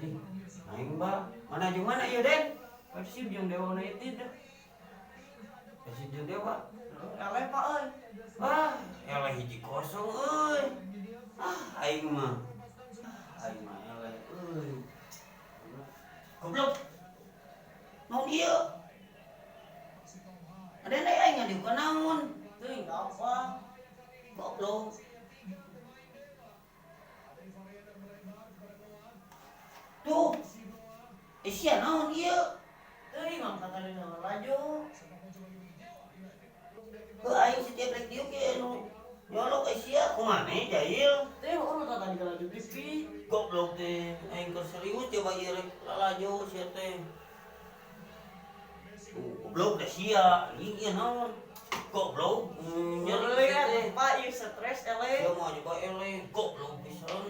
Aing Mbak, mana jeung mana ieu Den? Persib jeung Dewa United. Persib jeung Dewa. Eleh Pak euy. Eleh 1-0 euy. Aing mah eleh euy. Goblok. Naon ieu? Ada aing ngadieu ka naon? Teuing apa? Goblok. Tuh. Sia naon ieu? Teuing angkat tadi laju. Aing setiap rek dieu ge nu nyolok sia kumaha jahil. Teuing urut tadi laju pipi. Goblok teh, aing keur serius coba ieu rek lalajo sia teh. Goblok da sia, ieu naon? Goblok. Nyeri teh. Pak ieu stres eleh. Dia mau coba eleh, goblok bisa.